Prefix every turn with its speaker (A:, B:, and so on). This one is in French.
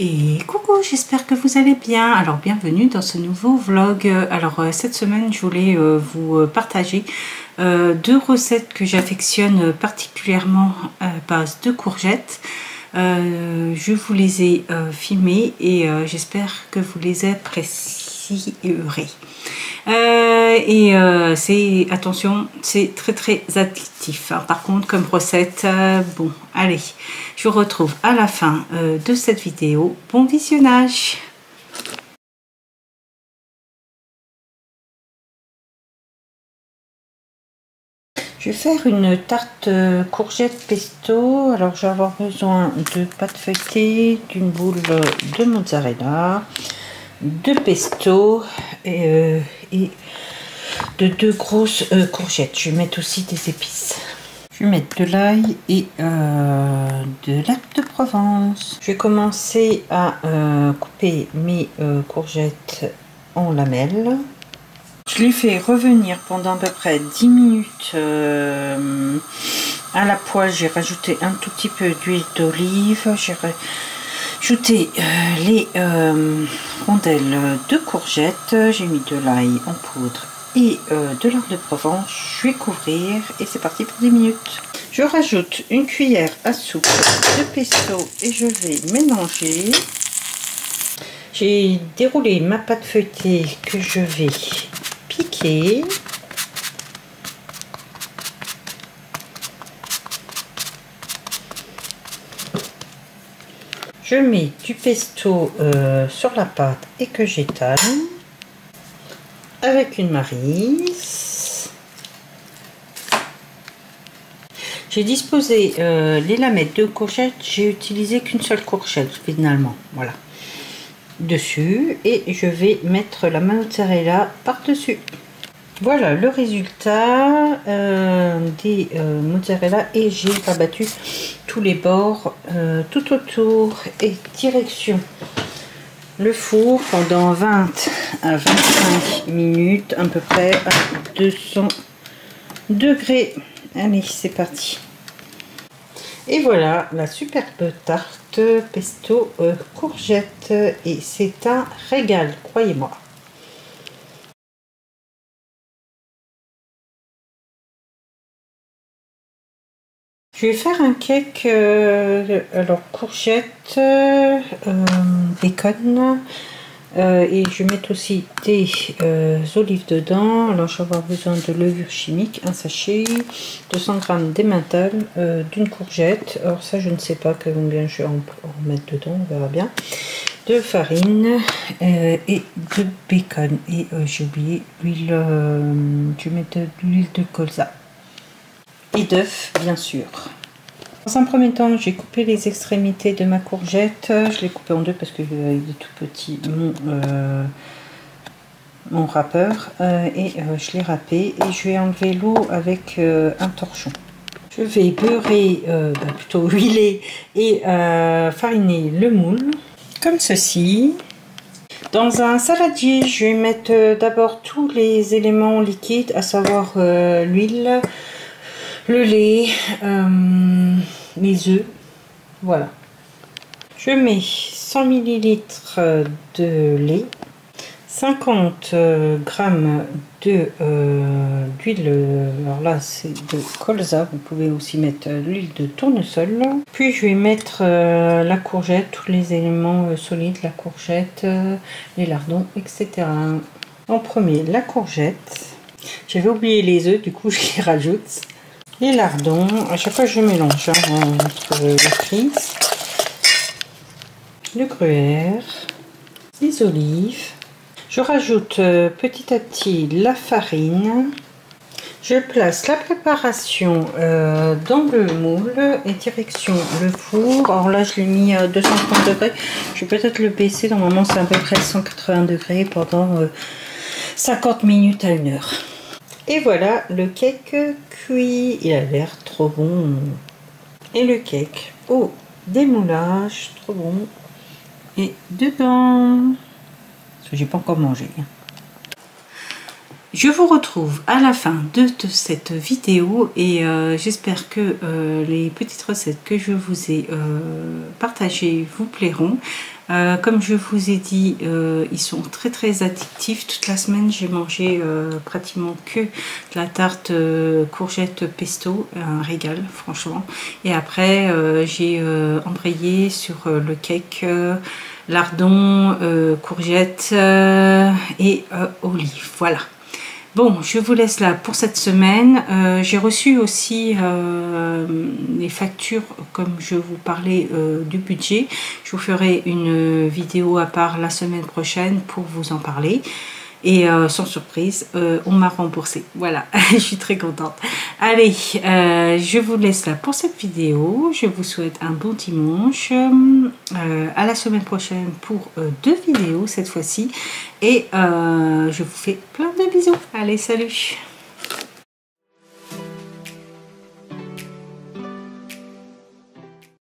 A: Et coucou, j'espère que vous allez bien. Alors bienvenue dans ce nouveau vlog. Alors cette semaine je voulais vous partager deux recettes que j'affectionne particulièrement à base de courgettes. Je vous les ai filmées et j'espère que vous les apprécierez. C'est, attention, c'est très addictif, hein. Par contre, comme recette, bon, allez, je vous retrouve à la fin de cette vidéo. Bon visionnage. Je vais faire une tarte courgette pesto. Alors, je vais avoir besoin de pâte feuilletée, d'une boule de mozzarella, de pesto et de deux grosses courgettes. Je vais mettre aussi des épices. Je vais mettre de l'ail et de l'herbe de Provence. Je vais commencer à couper mes courgettes en lamelles. Je les fais revenir pendant à peu près 10 minutes à la poêle. J'ai rajouté un tout petit peu d'huile d'olive. J'ai rajouté les rondelles de courgettes. J'ai mis de l'ail en poudre et de l'herbe de Provence. Je vais couvrir et c'est parti pour 10 minutes. Je rajoute une cuillère à soupe de pesto et je vais mélanger. J'ai déroulé ma pâte feuilletée que je vais piquer. Je mets du pesto sur la pâte et que j'étale avec une maryse. J'ai disposé les lamelles de courgettes. J'ai utilisé qu'une seule courgette finalement, voilà, dessus, et je vais mettre la mozzarella par dessus. Voilà le résultat des mozzarella, et j'ai rabattu tous les bords tout autour et direction le four pendant 20 à 25 minutes à peu près à 200 degrés. Allez, c'est parti. Et voilà la superbe tarte pesto courgette, et c'est un régal, croyez-moi. Je vais faire un cake, alors courgette, bacon, et je vais mettre aussi des olives dedans. Alors je vais avoir besoin de levure chimique, un sachet, 200 g d'emmental, d'une courgette, alors ça je ne sais pas combien je vais en mettre dedans, on verra bien, de farine et de bacon, et j'ai oublié l'huile, je vais mettre de l'huile de colza et d'œufs bien sûr. Dans un premier temps, j'ai coupé les extrémités de ma courgette. Je l'ai coupé en deux parce que il est tout petit mon râpeur, et je l'ai râpé et je vais enlever l'eau avec un torchon. Je vais beurrer, plutôt huiler et fariner le moule comme ceci. Dans un saladier, je vais mettre d'abord tous les éléments liquides, à savoir l'huile, le lait, les œufs, voilà. Je mets 100 ml de lait, 50 g d'huile, alors là c'est de colza, vous pouvez aussi mettre l'huile de tournesol. Puis je vais mettre la courgette, tous les éléments solides, la courgette, les lardons, etc. En premier, la courgette. J'avais oublié les œufs, du coup je les rajoute. Les lardons, à chaque fois je mélange entre les frites, le gruyère, les olives. Je rajoute petit à petit la farine. Je place la préparation dans le moule et direction le four. Alors là je l'ai mis à 230 degrés. Je vais peut-être le baisser, normalement c'est à peu près 180 degrés pendant 50 minutes à 1 heure. Et voilà le cake cuit, il a l'air trop bon. Et le cake au démoulage, trop bon. Et dedans, parce que j'ai pas encore mangé. Je vous retrouve à la fin de cette vidéo et j'espère que les petites recettes que je vous ai partagées vous plairont. Comme je vous ai dit, ils sont très addictifs. Toute la semaine, j'ai mangé pratiquement que de la tarte courgette pesto, un régal franchement. Et après, j'ai embrayé sur le cake lardon, courgette et olive. Voilà. Bon, je vous laisse là pour cette semaine. J'ai reçu aussi les factures, comme je vous parlais du budget. Je vous ferai une vidéo à part la semaine prochaine pour vous en parler. Et sans surprise, on m'a remboursé. Voilà, je suis très contente. Allez, je vous laisse là pour cette vidéo. Je vous souhaite un bon dimanche. À la semaine prochaine pour 2 vidéos cette fois-ci. Et je vous fais plein de bisous. Allez, salut!